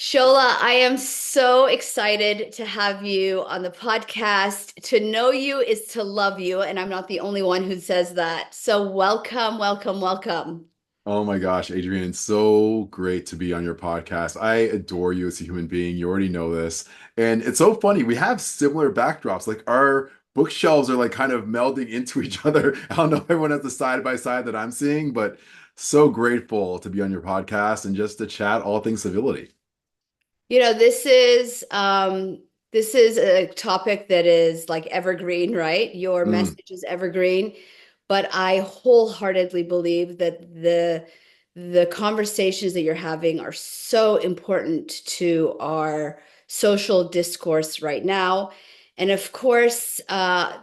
Shola, I am so excited to have you on the podcast. To know you is to love you, and I'm not the only one who says that. So, welcome, welcome, welcome. Oh my gosh, Adrienne, so great to be on your podcast. I adore you as a human being. You already know this. And it's so funny. We have similar backdrops. Like our bookshelves are like kind of melding into each other. I don't know if everyone has the side by side that I'm seeing, but so grateful to be on your podcast and just to chat all things civility. This is a topic that is like evergreen, right? Your Mm. message is evergreen, but I wholeheartedly believe that the conversations that you're having are so important to our social discourse right now. And of course,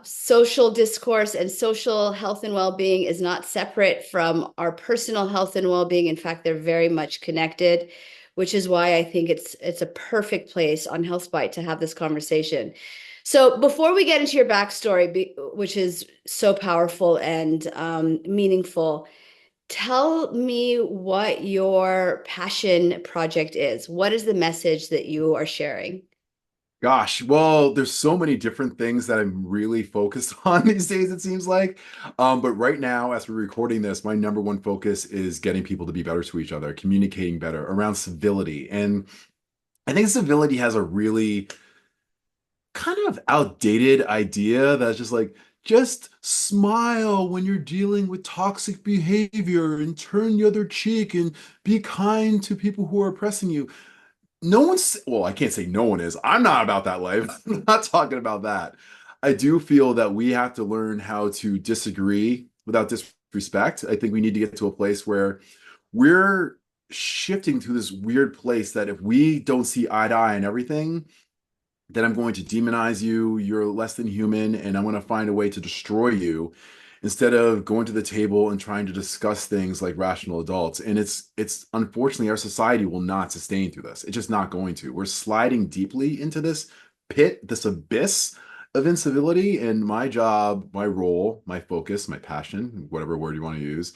social discourse and social health and well-being is not separate from our personal health and well-being. In fact, they're very much connected, which is why I think it's a perfect place on HealthBite to have this conversation. So before we get into your backstory, which is so powerful and meaningful, tell me what your passion project is. What is the message that you are sharing? Gosh, well, there's so many different things that I'm really focused on these days, it seems like. But right now, as we're recording this, my number one focus is getting people to be better to each other, communicating better around civility. And I think civility has a really kind of outdated idea that's just like, just smile when you're dealing with toxic behavior and turn the other cheek and be kind to people who are oppressing you. No one's, well, I can't say no one is. I'm not about that life. I'm not talking about that. I do feel that we have to learn how to disagree without disrespect. I think we need to get to a place where we're shifting to this weird place that if we don't see eye to eye on everything, then I'm going to demonize you. You're less than human, and I'm going to find a way to destroy you instead of going to the table and trying to discuss things like rational adults. And it's unfortunately our society will not sustain through this. It's just not going to. We're sliding deeply into this pit, this abyss of incivility. And my job, my role, my focus, my passion, whatever word you want to use,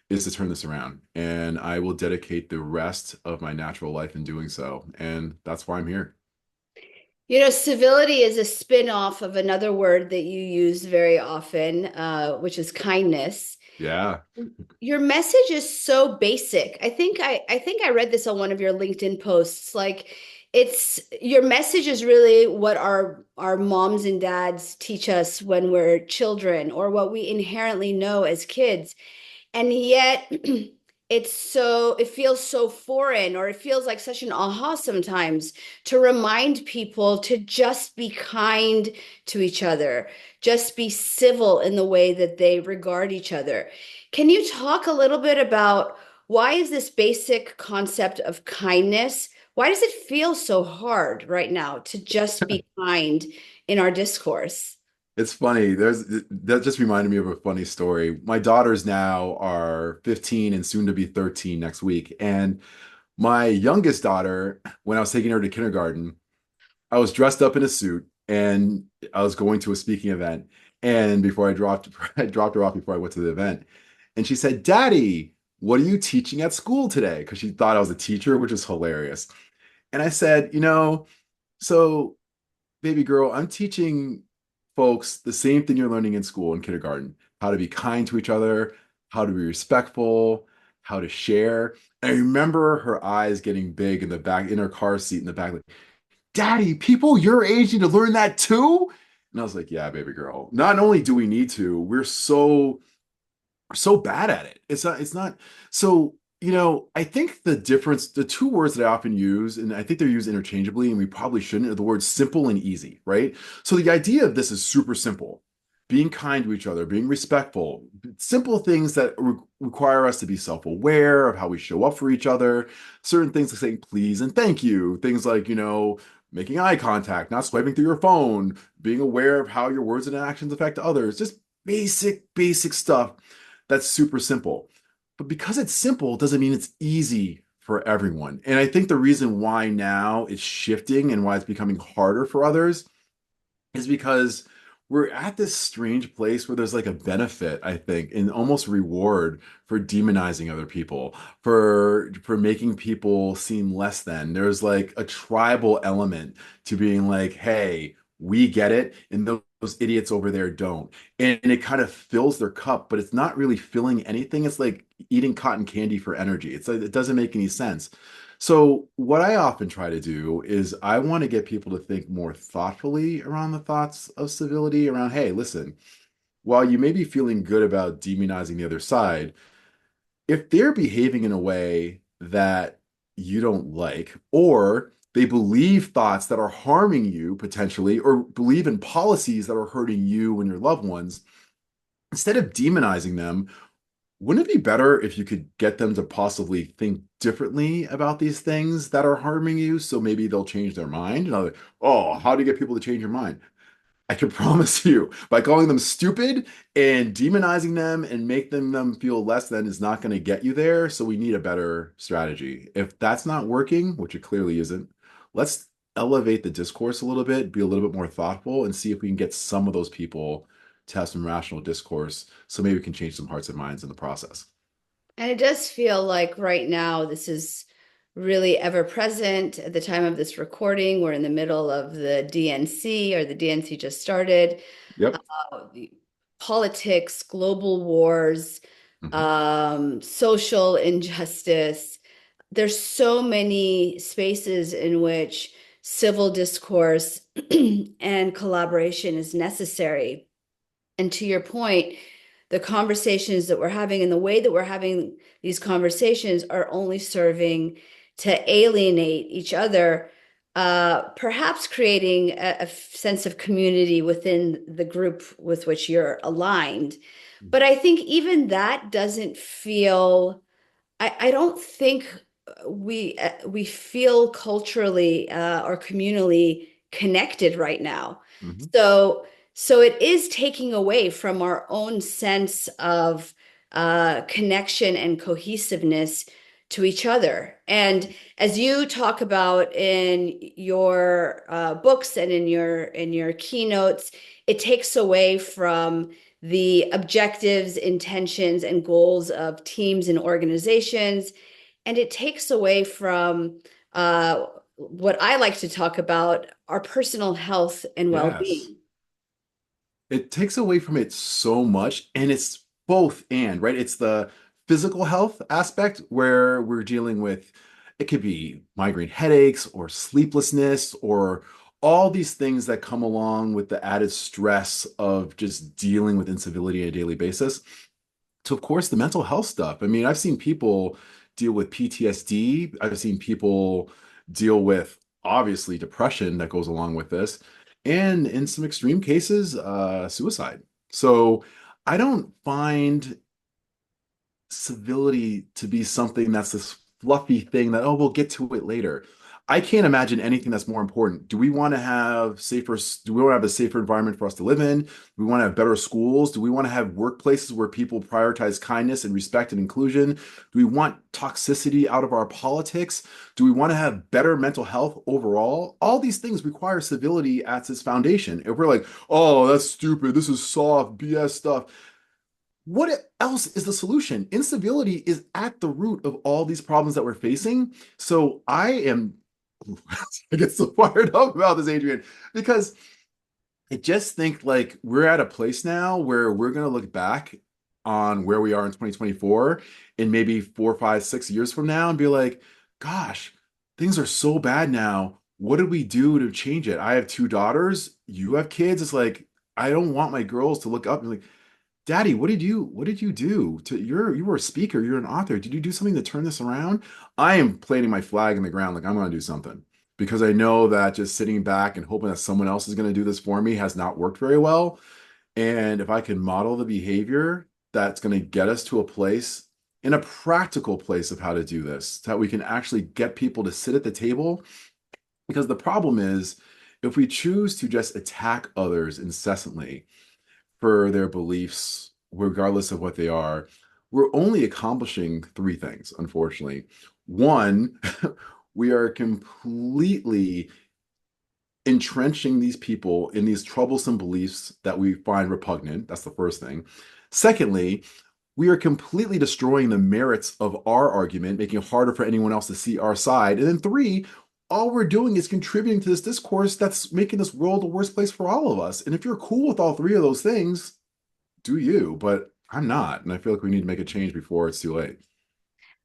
is to turn this around. And I will dedicate the rest of my natural life in doing so. And that's why I'm here. Civility is a spin-off of another word that you use very often, which is kindness. Yeah. Your message is so basic. I think I read this on one of your LinkedIn posts. Like it's your message is really what our moms and dads teach us when we're children or what we inherently know as kids. And yet it feels so foreign, or it feels like such an aha sometimes to remind people to just be kind to each other, just be civil in the way that they regard each other. Can you talk a little bit about why is this basic concept of kindness, why does it feel so hard right now to just be kind in our discourse? It's funny. That just reminded me of a funny story. My daughters now are 15 and soon to be 13 next week. And my youngest daughter, when I was taking her to kindergarten, I was dressed up in a suit and I was going to a speaking event. And before I dropped I dropped her off before I went to the event. And she said, "Daddy, what are you teaching at school today?" Because she thought I was a teacher, which is hilarious. And I said, so baby girl, I'm teaching folks the same thing you're learning in school in kindergarten, how to be kind to each other, how to be respectful, how to share. And I remember her eyes getting big in the back, in her car seat in the back, like, Daddy, people your age need to learn that too. And I was like, yeah, baby girl. Not only do we need to, we're so bad at it. It's not so, I think the difference, the two words that I often use, and I think they're used interchangeably, and we probably shouldn't, are the words simple and easy, right? So the idea of this is super simple. Being kind to each other, being respectful, simple things that require us to be self-aware of how we show up for each other, certain things like saying please and thank you, things like, making eye contact, not swiping through your phone, being aware of how your words and actions affect others, just basic stuff that's super simple. But because it's simple doesn't mean it's easy for everyone. And I think the reason why now it's shifting and why it's becoming harder for others is because we're at this strange place where there's like a benefit, I think, and almost reward for demonizing other people, for making people seem less than. There's like a tribal element to being like, hey, we get it, and those idiots over there don't. And it kind of fills their cup, but it's not really filling anything. It's like eating cotton candy for energy. It's like it doesn't make any sense. So, what I often try to do is I want to get people to think more thoughtfully around the thoughts of civility, around, hey, listen, while you may be feeling good about demonizing the other side, if they're behaving in a way that you don't like, or they believe thoughts that are harming you potentially, or believe in policies that are hurting you and your loved ones, instead of demonizing them, wouldn't it be better if you could get them to possibly think differently about these things that are harming you? So maybe they'll change their mind. And I'm like, oh, how do you get people to change your mind? I can promise you, by calling them stupid and demonizing them and make them feel less than is not going to get you there. So we need a better strategy. If that's not working, which it clearly isn't, let's elevate the discourse a little bit, be a little bit more thoughtful, and see if we can get some of those people to have some rational discourse. So maybe we can change some hearts and minds in the process. And it does feel like right now this is really ever present at the time of this recording. We're in the middle of the DNC, or the DNC just started. Yep. The politics, global wars, Mhm. social injustice. There's so many spaces in which civil discourse and collaboration is necessary. And to your point, the conversations that we're having and the way that we're having these conversations are only serving to alienate each other, perhaps creating a sense of community within the group with which you're aligned. But I think even that doesn't feel, I don't think we feel culturally or communally connected right now. Mhm. So so it is taking away from our own sense of connection and cohesiveness to each other. And as you talk about in your books and in your keynotes, it takes away from the objectives, intentions, and goals of teams and organizations. And it takes away from what I like to talk about, our personal health and Yes. well-being. It takes away from it so much, and it's both and, right? It's the physical health aspect where we're dealing with it could be migraine headaches or sleeplessness or all these things that come along with the added stress of just dealing with incivility on a daily basis. To, of course, the mental health stuff. I mean, I've seen people deal with PTSD. I've seen people deal with obviously depression that goes along with this, and in some extreme cases, suicide. So I don't find civility to be something that's this fluffy thing that, oh, we'll get to it later. I can't imagine anything that's more important. Do we want to have do we want to have a safer environment for us to live in? Do we want to have better schools? Do we want to have workplaces where people prioritize kindness and respect and inclusion? Do we want toxicity out of our politics? Do we want to have better mental health overall? All these things require civility at its foundation. If we're like, oh, that's stupid, this is soft BS stuff, what else is the solution? Incivility is at the root of all these problems that we're facing. So I am, I get so fired up about this, Adrienne, because I just think like we're at a place now where we're going to look back on where we are in 2024 in maybe 4, 5, 6 years from now and be like, gosh, things are so bad now. What did we do to change it? I have two daughters. You have kids. It's like, I don't want my girls to look up and be like, Daddy, what did you do to you were a speaker, you're an author. Did you do something to turn this around? I am planting my flag in the ground like I'm going to do something because I know that just sitting back and hoping that someone else is going to do this for me has not worked very well. And if I can model the behavior that's going to get us to a place in a practical place of how to do this, so that we can actually get people to sit at the table. Because the problem is, if we choose to just attack others incessantly, for their beliefs, regardless of what they are, we're only accomplishing three things, unfortunately. One, we are completely entrenching these people in these troublesome beliefs that we find repugnant. That's the first thing. Secondly, we are completely destroying the merits of our argument, making it harder for anyone else to see our side. And then three, all we're doing is contributing to this discourse that's making this world a worse place for all of us. And if you're cool with all three of those things, do you? But I'm not. And I feel like we need to make a change before it's too late.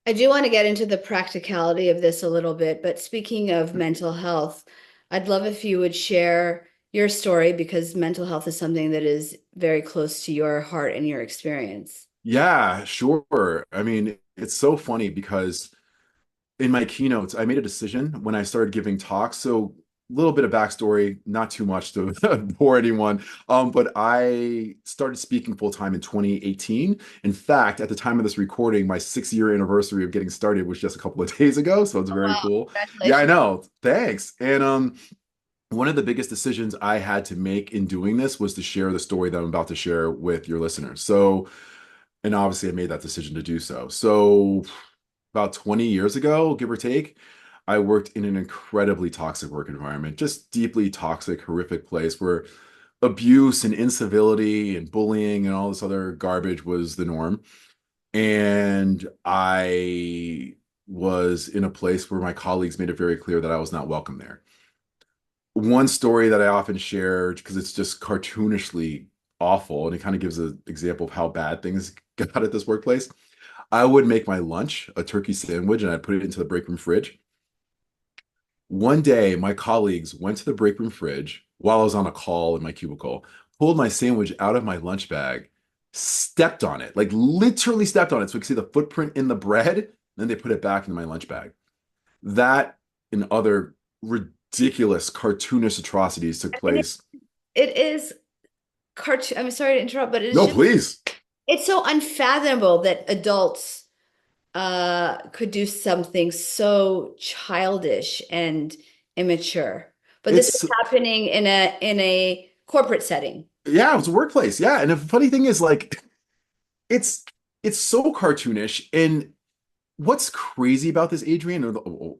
I do want to get into the practicality of this a little bit, but speaking of mental health, I'd love if you would share your story because mental health is something that is very close to your heart and your experience. Yeah, sure. I mean, it's so funny because in my keynotes, I made a decision when I started giving talks. So a little bit of backstory, not too much to bore anyone. But I started speaking full time in 2018. In fact, at the time of this recording, my 6 year anniversary of getting started was just a couple of days ago. So it's Oh, very wow. cool. Yeah, I Congratulations. know. Thanks. And one of the biggest decisions I had to make in doing this was to share the story that I'm about to share with your listeners. So, and obviously I made that decision to do so. So about 20 years ago, give or take, I worked in an incredibly toxic work environment, just deeply toxic, horrific place where abuse and incivility and bullying and all this other garbage was the norm. And I was in a place where my colleagues made it very clear that I was not welcome there. One story that I often share, because it's just cartoonishly awful, and it kind of gives an example of how bad things got at this workplace. I would make my lunch, a turkey sandwich, and I'd put it into the break room fridge. One day, my colleagues went to the break room fridge while I was on a call in my cubicle, pulled my sandwich out of my lunch bag, stepped on it, like literally stepped on it so we could see the footprint in the bread, then they put it back into my lunch bag. That and other ridiculous cartoonish atrocities took I mean, place. it is cartoon. I'm sorry to interrupt, but No, please. it's so unfathomable that adults could do something so childish and immature. But this is It's happening in a corporate setting. yeah, it was a workplace. Yeah. And the funny thing is like it's it's so cartoonish. And what's crazy about this, Adrienne,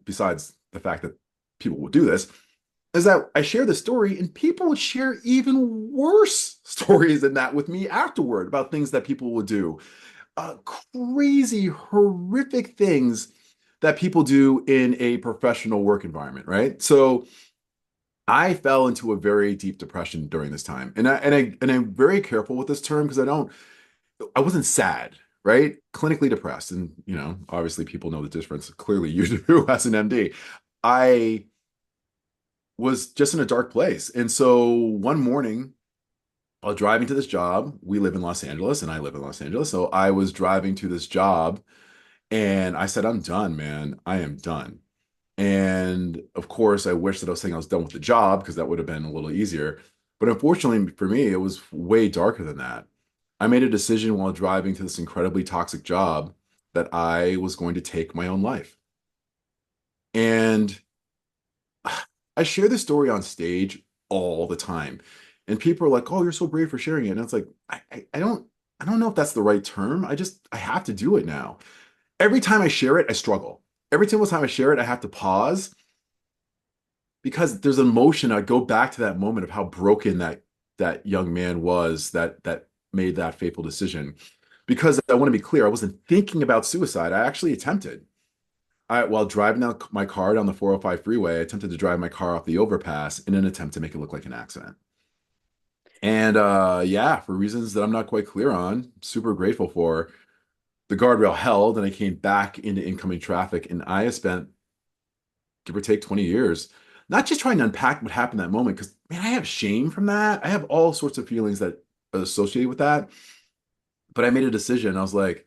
besides the fact that people will do this, is that I share the story and people would share even worse stories than that with me afterward about things that people would do. Crazy, horrific things that people do in a professional work environment, right? So I fell into a very deep depression during this time. And I'm very careful with this term because I wasn't sad, right? Clinically depressed. And, obviously people know the difference. Clearly you do as an MD. I was just in a dark place. And so one morning, while driving to this job, we live in Los Angeles and I live in Los Angeles. So I was driving to this job and I said, I'm done, man. I am done. And of course, I wish that I was saying I was done with the job because that would have been a little easier. But unfortunately for me, it was way darker than that. I made a decision while driving to this incredibly toxic job that I was going to take my own life. And I share this story on stage all the time. And people are like, "Oh, you're so brave for sharing it." And it's like, I don't know if that's the right term. I have to do it now. Every time I share it, I struggle. Every single time I share it, I have to pause because there's emotion. I go back to that moment of how broken that young man was that made that fateful decision. Because I want to be clear, I wasn't thinking about suicide. I actually attempted. While driving down my car down the 405 freeway, I attempted to drive my car off the overpass in an attempt to make it look like an accident. And yeah, for reasons that I'm not quite clear on, super grateful for, the guardrail held and I came back into incoming traffic. And I have spent, give or take, 20 years, not just trying to unpack what happened in that moment, because man, I have shame from that. I have all sorts of feelings that are associated with that. But I made a decision. I was like,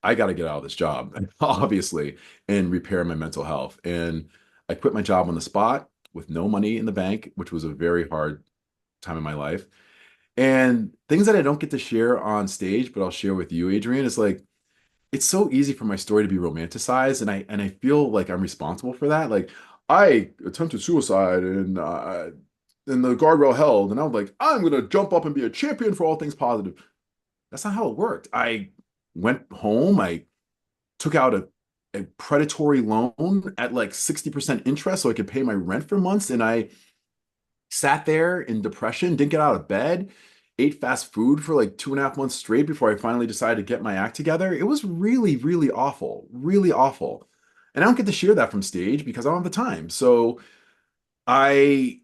I got to get out of this job, obviously, and repair my mental health. And I quit my job on the spot with no money in the bank, which was a very hard time in my life. And things that I don't get to share on stage, but I'll share with you, Adrienne, is like it's so easy for my story to be romanticized, and I feel like I'm responsible for that. Like I attempted suicide and the guardrail held, and I'm like, I'm gonna jump up and be a champion for all things positive. That's not how it worked. I went home, I took out a predatory loan at like 60% interest so I could pay my rent for months. And I sat there in depression, didn't get out of bed, ate fast food for like 2.5 months straight before I finally decided to get my act together. It was really, really awful, really awful. And I don't get to share that from stage because I don't have the time. So I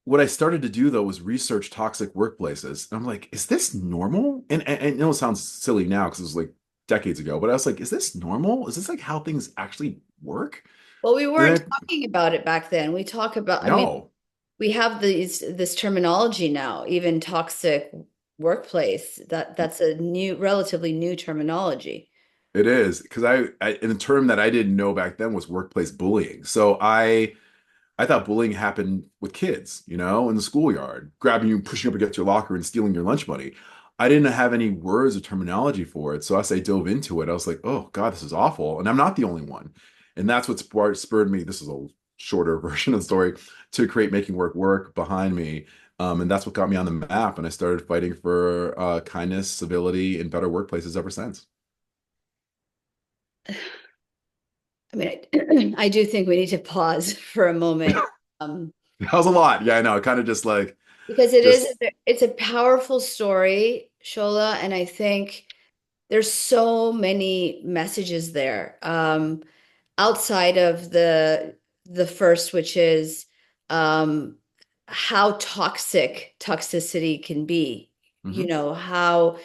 what I started to do though was research toxic workplaces. And I'm like, is this normal? And I know it sounds silly now because it was like decades ago, but I was like, is this normal? Is this like how things actually work? Well, we And weren't then talking about it back then. We talk about, I mean, no, we have this terminology now, even toxic workplace. That's a relatively new terminology. it is because and the term that I didn't know back then was workplace bullying. So I thought bullying happened with kids, in the schoolyard, grabbing you, pushing up against your locker, and stealing your lunch money. I didn't have any words or terminology for it. So as I dove into it, I was like, oh God, this is awful. And I'm not the only one. And that's what spurred me. This is a shorter version of the story to create Making Work Work behind me. And that's what got me on the map. And I started fighting for kindness, civility, and better workplaces ever since. I mean, I do think we need to pause for a moment. Um, That was a lot. Yeah, I know. Kind of just like, because just, it's a powerful story, Shola, and I think there's so many messages there. Outside of the first, which is um, how toxicity can be. You mhm. know how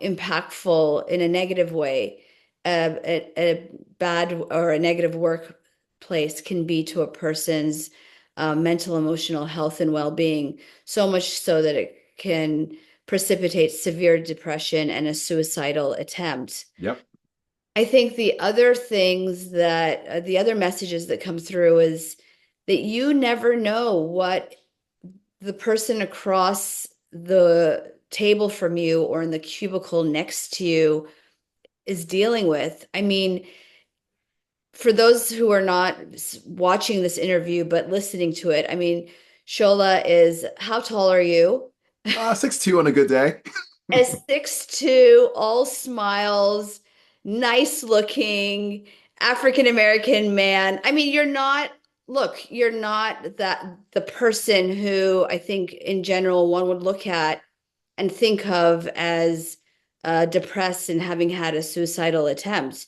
impactful in a negative way a bad or a negative workplace can be to a person's mental emotional health and well-being. So much so that it can precipitate severe depression and a suicidal attempt. Yep. I think the other messages that come through is that you never know what the person across the table from you or in the cubicle next to you is dealing with. I mean, for those who are not watching this interview but listening to it, I mean, Shola is, how tall are you? 6'2" on a good day. A 6'2", all smiles, nice looking African American man. I mean, you're not the person who I think in general one would look at and think of as depressed and having had a suicidal attempt.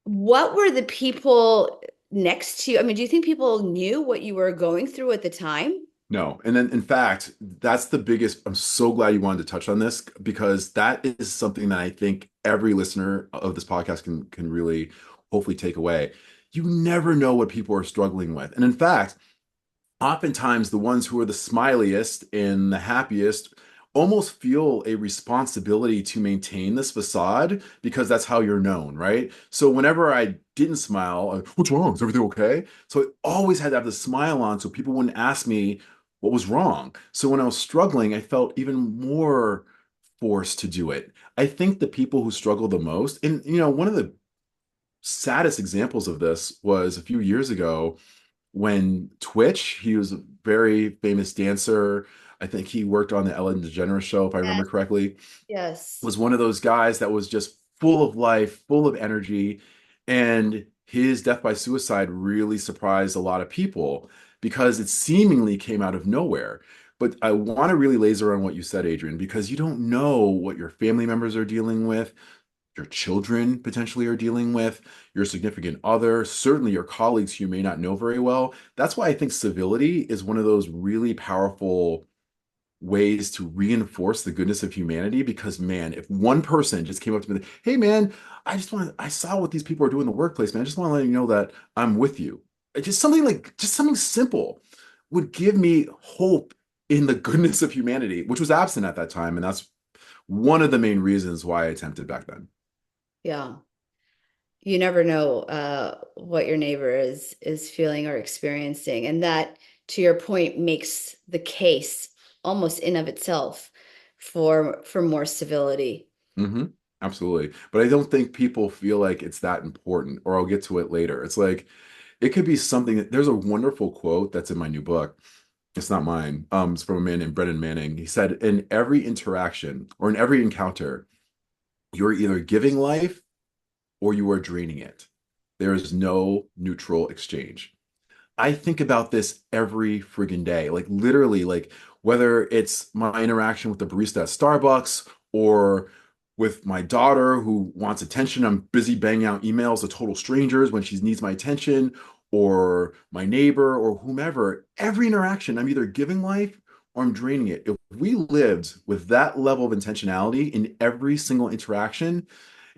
What were the people next to you? I mean, do you think people knew what you were going through at the time? No. And then, in fact, that's the biggest. I'm so glad you wanted to touch on this because that is something that I think every listener of this podcast can really hopefully take away. You never know what people are struggling with. And in fact, oftentimes the ones who are the smiliest and the happiest almost feel a responsibility to maintain this facade because that's how you're known, right? So whenever I didn't smile, what's wrong? Is everything okay? So I always had to have the smile on so people wouldn't ask me what was wrong. So when I was struggling, I felt even more forced to do it. I think the people who struggle the most, and one of the saddest examples of this was a few years ago when Twitch, he was a very famous dancer. I think he worked on the Ellen DeGeneres show, if I remember correctly, Yes. was one of those guys that was just full of life, full of energy. And his death by suicide really surprised a lot of people because it seemingly came out of nowhere. But I want to really laser on what you said, Adrienne, because you don't know what your family members are dealing with, your children potentially are dealing with, your significant other, certainly your colleagues who you may not know very well. That's why I think civility is one of those really powerful ways to reinforce the goodness of humanity. Because, man, if one person just came up to me, hey, man, I saw what these people are doing in the workplace, man. I just want to let you know that I'm with you. Just something simple would give me hope in the goodness of humanity, which was absent at that time. And that's one of the main reasons why I attempted back then. Yeah. You never know what your neighbor is feeling or experiencing, and that, to your point, makes the case almost in of itself for more civility. hmm Absolutely. But I don't think people feel like it's that important, or I'll get to it later. It's like it could be something there's a wonderful quote that's in my new book. It's not mine. It's from a man named Brennan Manning. He said, in every interaction or in every encounter, you're either giving life or you are draining it. There is no neutral exchange. I think about this every friggin' day. Like literally, like whether it's my interaction with the barista at Starbucks or with my daughter who wants attention, I'm busy banging out emails to total strangers when she needs my attention, or my neighbor or whomever. Every interaction, I'm either giving life or I'm draining it. If we lived with that level of intentionality in every single interaction,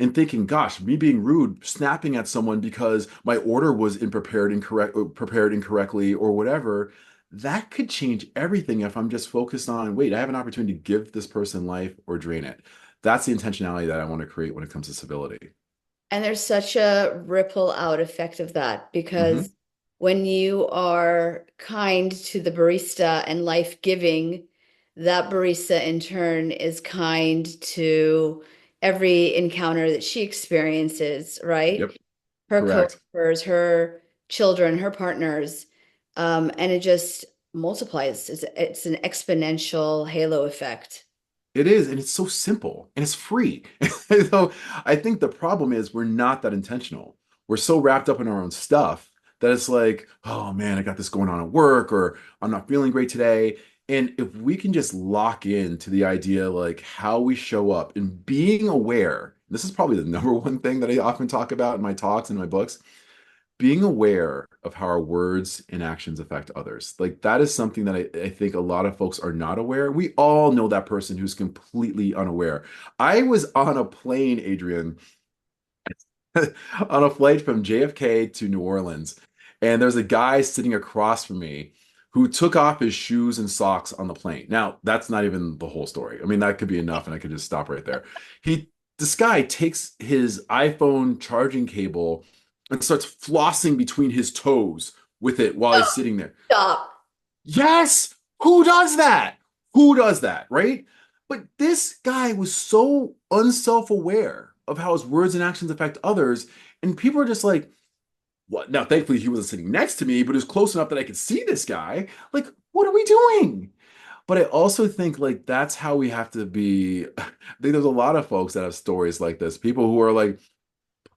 and thinking, gosh, me being rude, snapping at someone because my order was prepared incorrectly or whatever, that could change everything if I'm just focused on, wait, I have an opportunity to give this person life or drain it. That's the intentionality that I want to create when it comes to civility. And there's such a ripple out effect of that because Hmm. when you are kind to the barista and life-giving, that barista in turn is kind to every encounter that she experiences, right? Yep, Her correct. coworkers, her children, her partners, and it just multiplies. It's an exponential halo effect. It is, and it's so simple and it's free. So I think the problem is we're not that intentional. We're so wrapped up in our own stuff that it's like, oh man, I got this going on at work, or I'm not feeling great today. And if we can just lock in to the idea like how we show up and being aware, this is probably the number one thing that I often talk about in my talks and my books, being aware of how our words and actions affect others. Like that is something that I think a lot of folks are not aware. We all know that person who's completely unaware. I was on a plane, Adrienne, on a flight from JFK to New Orleans, and there's a guy sitting across from me who took off his shoes and socks on the plane. Now, that's not even the whole story. I mean, that could be enough, and I could just stop right there. He, this guy takes his iPhone charging cable and starts flossing between his toes with it while he's sitting there. Stop. Yes, who does that? Who does that, right? But this guy was so unself-aware of how his words and actions affect others, and people are just like, what? Now, thankfully, he wasn't sitting next to me, but it was close enough that I could see this guy. Like, what are we doing? But I also think like that's how we have to be. I think there's a lot of folks that have stories like this. People who are like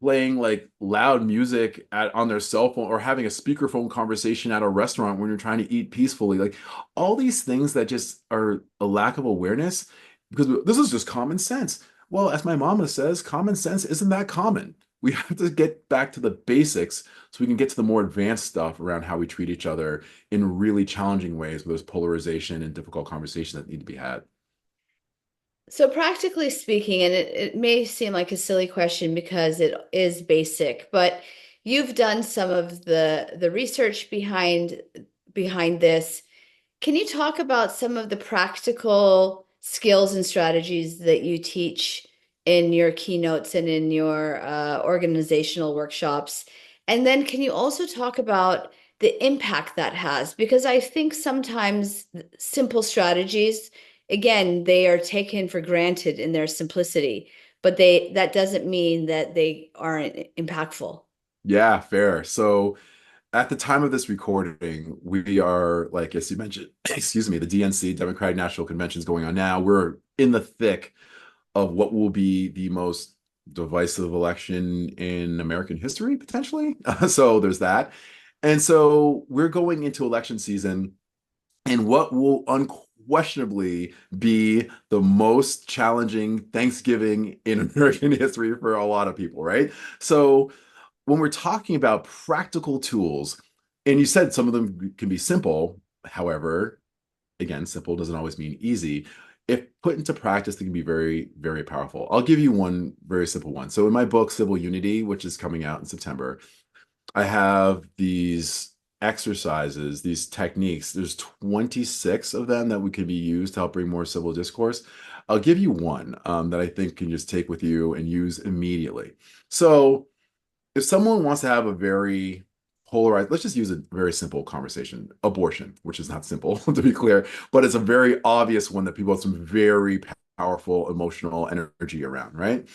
playing like loud music on their cell phone or having a speakerphone conversation at a restaurant when you're trying to eat peacefully. Like all these things that just are a lack of awareness because this is just common sense. Well, as my mama says, common sense isn't that common. We have to get back to the basics so we can get to the more advanced stuff around how we treat each other in really challenging ways where there's polarization and difficult conversations that need to be had. So practically speaking, and it may seem like a silly question because it is basic, but you've done some of the research behind this. Can you talk about some of the practical skills and strategies that you teach in your keynotes and in your organizational workshops? And then can you also talk about the impact that has? Because I think sometimes simple strategies, again, they are taken for granted in their simplicity, but that doesn't mean that they aren't impactful. Yeah, fair. So at the time of this recording, we are, like, as you mentioned, excuse me, the DNC, Democratic National Convention is going on now. We're in the thick of what will be the most divisive election in American history, potentially. So there's that. And so we're going into election season, and what will unquestionably be the most challenging Thanksgiving in American history for a lot of people, right? So when we're talking about practical tools, and you said some of them can be simple, however, again, simple doesn't always mean easy. If put into practice, they can be very, very powerful. I'll give you one very simple one. So in my book, Civil Unity, which is coming out in September, I have these exercises, these techniques. There's 26 of them that we could be used to help bring more civil discourse. I'll give you one that I think can just take with you and use immediately. So if someone wants to have a very polarized, let's just use a very simple conversation, abortion, which is not simple to be clear, but it's a very obvious one that people have some very powerful emotional energy around, right?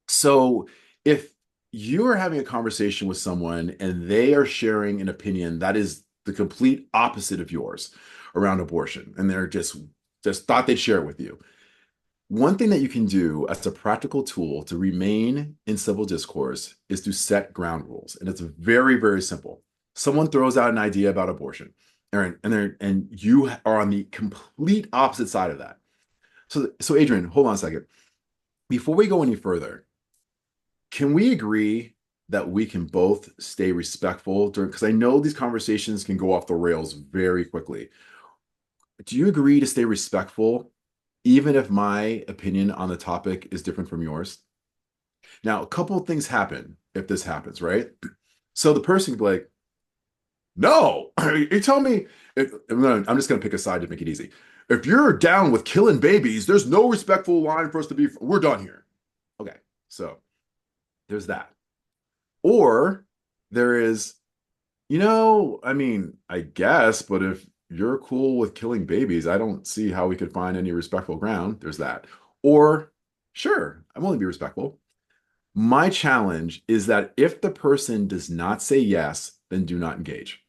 So if you are having a conversation with someone and they are sharing an opinion that is the complete opposite of yours around abortion, and they're just thought they'd share it with you, one thing that you can do as a practical tool to remain in civil discourse is to set ground rules. And it's very, very simple. Someone throws out an idea about abortion, and you are on the complete opposite side of that. So Adrienne, hold on a second. Before we go any further, can we agree that we can both stay respectful during, because I know these conversations can go off the rails very quickly. Do you agree to stay respectful even if my opinion on the topic is different from yours? Now, a couple of things happen if this happens, right? So the person can be like, no, you tell me, I'm just going to pick a side to make it easy. If you're down with killing babies, there's no respectful line for us to be, we're done here. Okay, so there's that. Or there is, I mean, I guess, but if you're cool with killing babies, I don't see how we could find any respectful ground. There's that. Or, sure, I'm willing to be respectful. My challenge is that if the person does not say yes, then do not engage.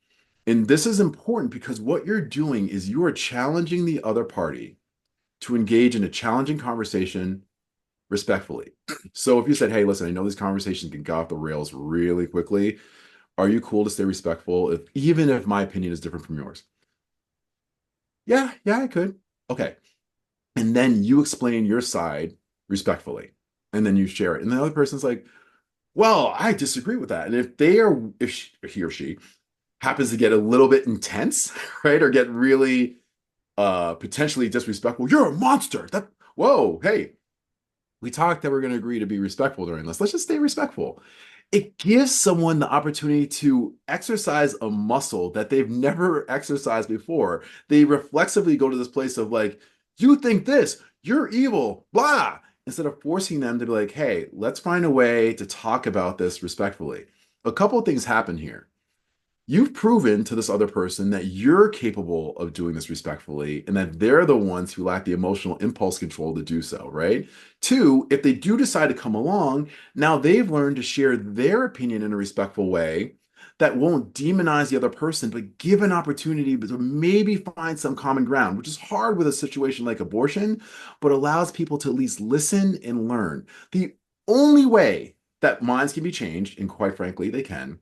And this is important because what you're doing is you are challenging the other party to engage in a challenging conversation respectfully. So if you said, hey, listen, I know these conversations can go off the rails really quickly. Are you cool to stay respectful even if my opinion is different from yours? Yeah, yeah, I could. Okay. And then you explain your side respectfully. And then you share it. And the other person's like, well, I disagree with that. And if he or she happens to get a little bit intense, right? Or get really potentially disrespectful, you're a monster. Whoa, hey, we talked that we're going to agree to be respectful during this. Let's just stay respectful. It gives someone the opportunity to exercise a muscle that they've never exercised before. They reflexively go to this place of like, you think this, you're evil, blah, instead of forcing them to be like, hey, let's find a way to talk about this respectfully. A couple of things happen here. You've proven to this other person that you're capable of doing this respectfully and that they're the ones who lack the emotional impulse control to do so, right? Two, if they do decide to come along, now they've learned to share their opinion in a respectful way that won't demonize the other person, but give an opportunity to maybe find some common ground, which is hard with a situation like abortion, but allows people to at least listen and learn. The only way that minds can be changed, and quite frankly, they can,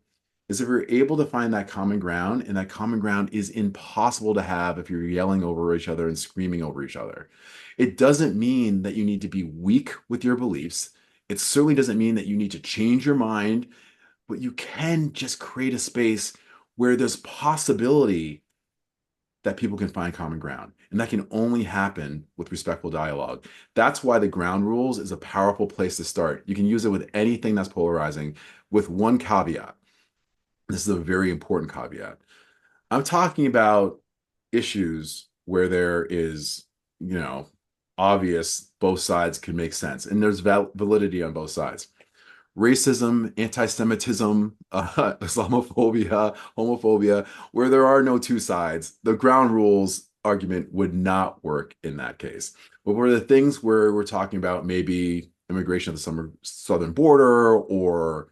is if you're able to find that common ground, and that common ground is impossible to have if you're yelling over each other and screaming over each other. It doesn't mean that you need to be weak with your beliefs. It certainly doesn't mean that you need to change your mind, but you can just create a space where there's possibility that people can find common ground. And that can only happen with respectful dialogue. That's why the ground rules is a powerful place to start. You can use it with anything that's polarizing, with one caveat. This is a very important caveat. I'm talking about issues where there is, obvious both sides can make sense and there's validity on both sides. Racism, anti-Semitism, Islamophobia, homophobia, where there are no two sides, the ground rules argument would not work in that case. But where the things where we're talking about maybe immigration at the southern border or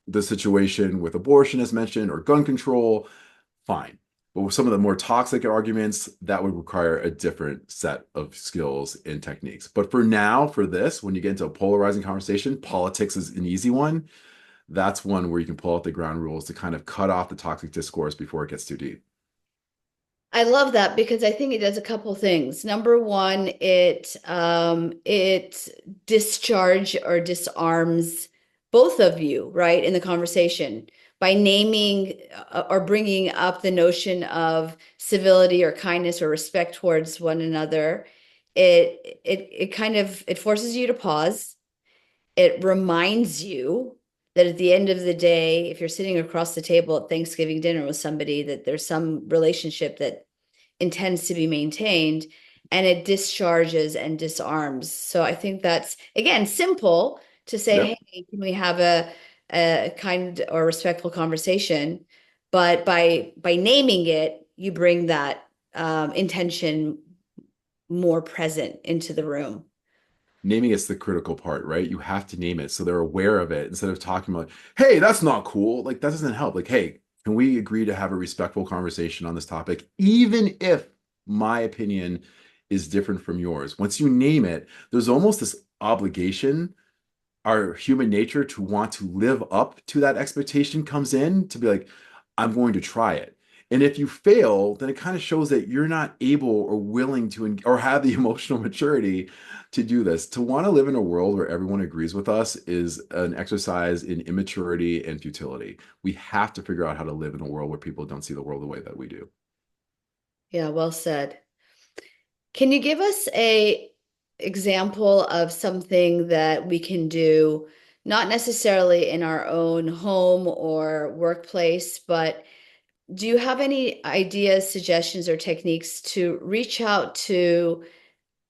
the situation with abortion as mentioned or gun control, fine. But with some of the more toxic arguments, that would require a different set of skills and techniques. But for now, for this, when you get into a polarizing conversation, politics is an easy one. That's one where you can pull out the ground rules to kind of cut off the toxic discourse before it gets too deep. I love that because I think it does a couple things. Number one, it discharge or disarms both of you, right, in the conversation by naming or bringing up the notion of civility or kindness or respect towards one another. It kind of it forces you to pause. It reminds you that at the end of the day, if you're sitting across the table at Thanksgiving dinner with somebody, that there's some relationship that intends to be maintained, and it discharges and disarms. So I think that's, again, simple to say, Yep. hey, can we have a kind or respectful conversation? But by naming it, you bring that intention more present into the room. Naming is the critical part, right? You have to name it so they're aware of it instead of talking about, hey, that's not cool. Like that doesn't help. Like, hey, can we agree to have a respectful conversation on this topic, even if my opinion is different from yours? Once you name it, there's almost this obligation, our human nature to want to live up to that expectation comes in to be like, I'm going to try it. And if you fail, then it kind of shows that you're not able or willing to or have the emotional maturity to do this. To want to live in a world where everyone agrees with us is an exercise in immaturity and futility. We have to figure out how to live in a world where people don't see the world the way that we do. Yeah, well said. Can you give us a example of something that we can do, not necessarily in our own home or workplace, but do you have any ideas, suggestions, or techniques to reach out to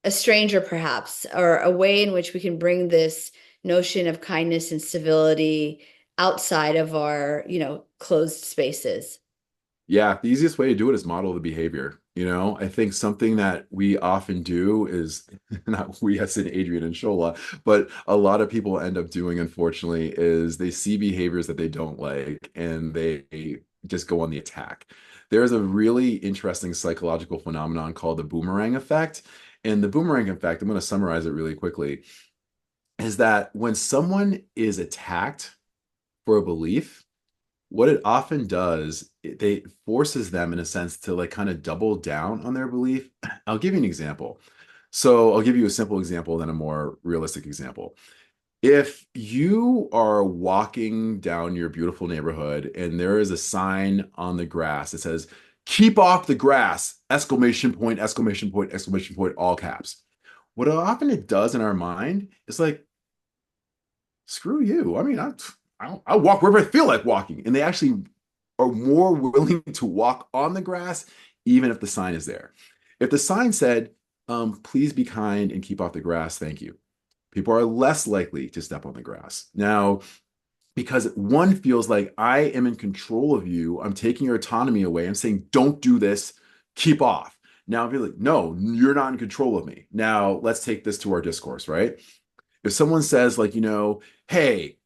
a stranger, perhaps, or a way in which we can bring this notion of kindness and civility outside of our, closed spaces? Yeah, the easiest way to do it is model the behavior. I think something that we often do is not we as in Adrienne and Shola, but a lot of people end up doing, unfortunately, is they see behaviors that they don't like and they just go on the attack. There's a really interesting psychological phenomenon called the boomerang effect. And the boomerang effect, I'm going to summarize it really quickly, is that when someone is attacked for a belief, what it often does, they forces them in a sense to like kind of double down on their belief. I'll give you an example. So I'll give you a simple example, then a more realistic example. If you are walking down your beautiful neighborhood and there is a sign on the grass that says, keep off the grass, exclamation point, exclamation point, exclamation point, all caps. What often it does in our mind is like, screw you. I mean, I walk wherever I feel like walking. And they actually are more willing to walk on the grass, even if the sign is there. If the sign said, please be kind and keep off the grass, thank you. People are less likely to step on the grass. Now, because one feels like I am in control of you, I'm taking your autonomy away. I'm saying, don't do this, keep off. Now, I feel like, no, you're not in control of me. Now, let's take this to our discourse, right? If someone says like, hey,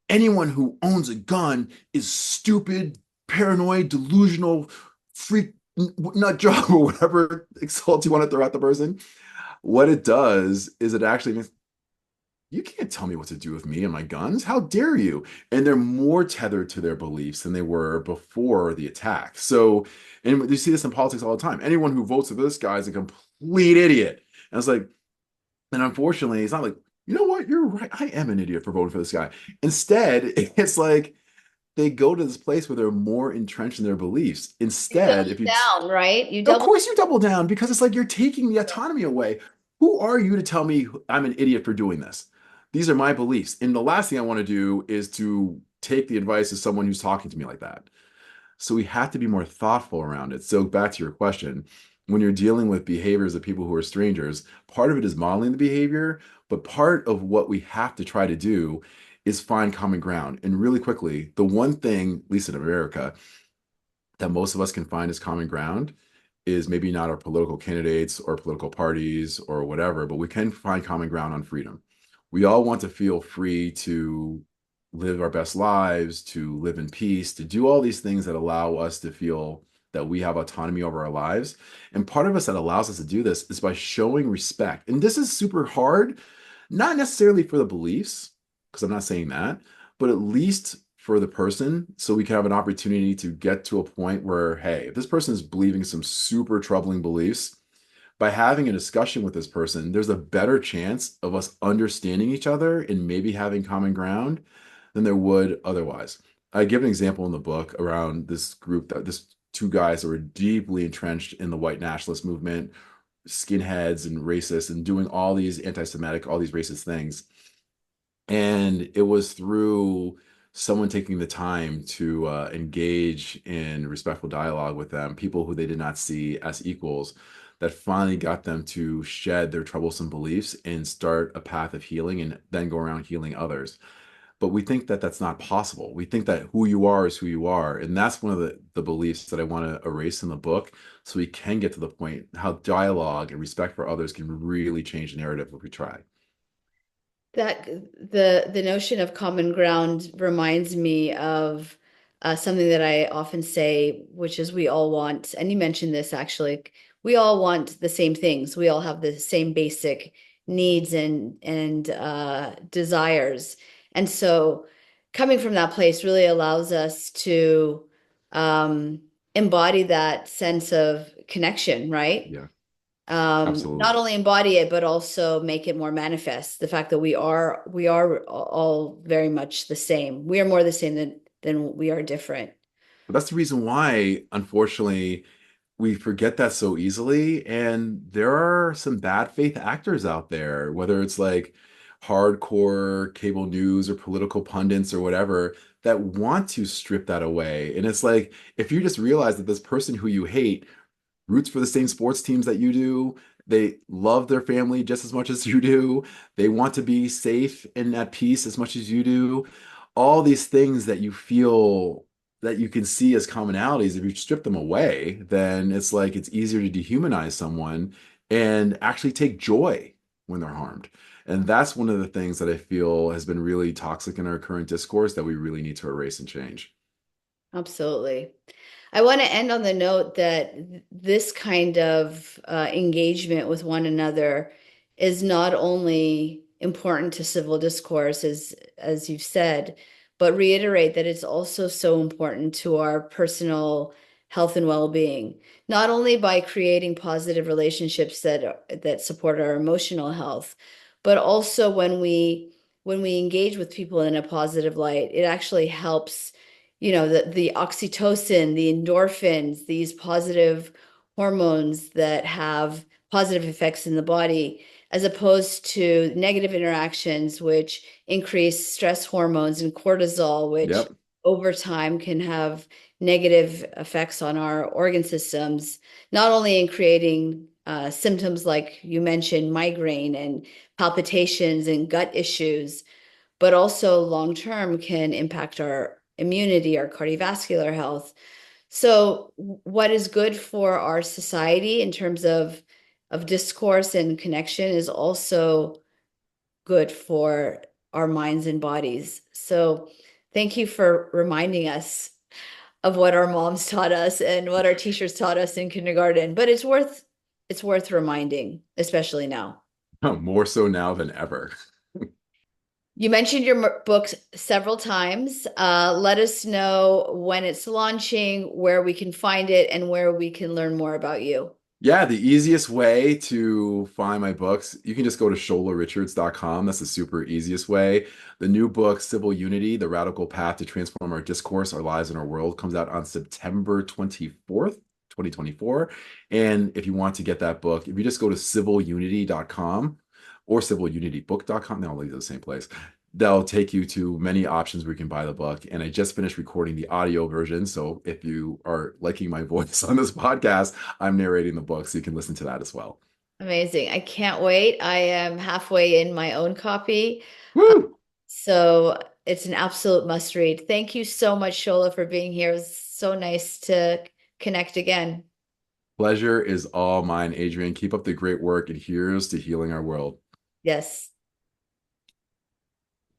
anyone who owns a gun is stupid, paranoid, delusional, freak nut job or whatever insult you want to throw at the person, what it does is it actually means you can't tell me what to do with me and my guns. How dare you? And they're more tethered to their beliefs than they were before the attack. So, and you see this in politics all the time. Anyone who votes for this guy is a complete idiot. And it's like, and unfortunately, it's not like, you know what, you're right. I am an idiot for voting for this guy. Instead, it's like they go to this place where they're more entrenched in their beliefs. You Instead, double if you, down, right? You of double. course, you double down because it's like you're taking the autonomy away. Who are you to tell me I'm an idiot for doing this? These are my beliefs. And the last thing I want to do is to take the advice of someone who's talking to me like that. So we have to be more thoughtful around it. So back to your question, when you're dealing with behaviors of people who are strangers, part of it is modeling the behavior, but part of what we have to try to do is find common ground. And really quickly, the one thing, at least in America, that most of us can find as common ground is maybe not our political candidates or political parties or whatever, but we can find common ground on freedom. We all want to feel free to live our best lives, to live in peace, to do all these things that allow us to feel that we have autonomy over our lives. And part of us that allows us to do this is by showing respect. And this is super hard, not necessarily for the beliefs, because I'm not saying that, but at least for the person so we can have an opportunity to get to a point where, hey, if this person is believing some super troubling beliefs, by having a discussion with this person, there's a better chance of us understanding each other and maybe having common ground than there would otherwise. I give an example in the book around this group that this two guys that were deeply entrenched in the white nationalist movement, skinheads and racists, and doing all these anti-Semitic, all these racist things. And it was through someone taking the time to engage in respectful dialogue with them, people who they did not see as equals, that finally got them to shed their troublesome beliefs and start a path of healing and then go around healing others. But we think that that's not possible. We think that who you are is who you are. And that's one of the beliefs that I want to erase in the book so we can get to the point how dialogue and respect for others can really change the narrative if we try. That the notion of common ground reminds me of something that I often say, which is we all want, and you mentioned this actually, we all want the same things. We all have the same basic needs and desires. And so coming from that place really allows us to um, embody that sense of connection, right? Yeah, Not absolutely. only embody it, but also make it more manifest. The fact that we are all very much the same. We are more the same than we are different. But that's the reason why, unfortunately, we forget that so easily. And there are some bad faith actors out there, whether it's like hardcore cable news or political pundits or whatever, that want to strip that away. And it's like, if you just realize that this person who you hate roots for the same sports teams that you do. They love their family just as much as you do. They want to be safe and at peace as much as you do. All these things that you feel that you can see as commonalities, if you strip them away, then it's like it's easier to dehumanize someone and actually take joy when they're harmed. And that's one of the things that I feel has been really toxic in our current discourse that we really need to erase and change. Absolutely. I want to end on the note that this kind of engagement with one another is not only important to civil discourse, as you've said, but reiterate that it's also so important to our personal health and well-being, not only by creating positive relationships that support our emotional health, but also when we engage with people in a positive light, it actually helps the oxytocin, the endorphins, these positive hormones that have positive effects in the body, as opposed to negative interactions, which increase stress hormones and cortisol, which Yep. over time can have negative effects on our organ systems, not only in creating symptoms like you mentioned, migraine and palpitations and gut issues, but also long term can impact our immunity, our cardiovascular health. So, what is good for our society in terms of discourse and connection is also good for our minds and bodies. So, thank you for reminding us of what our moms taught us and what our teachers taught us in kindergarten. But it's worth reminding, especially now. More so now than ever. You mentioned your books several times. Let us know when it's launching, where we can find it, and where we can learn more about you. Yeah, the easiest way to find my books, you can just go to sholarichards.com. That's the super easiest way. The new book, Civil Unity, The Radical Path to Transform Our Discourse, Our Lives, and Our World, comes out on September 24th, 2024. And if you want to get that book, if you just go to civilunity.com or civilunitybook.com, they'll lead to the same place. They'll take you to many options where you can buy the book. And I just finished recording the audio version. So if you are liking my voice on this podcast, I'm narrating the book, so you can listen to that as well. Amazing. I can't wait. I am halfway in my own copy. Uh, Woo! so it's an absolute must read. Thank you so much, Shola, for being here. It was so nice to connect again. Pleasure is all mine, Adrienne. Keep up the great work, and here's to healing our world. Yes.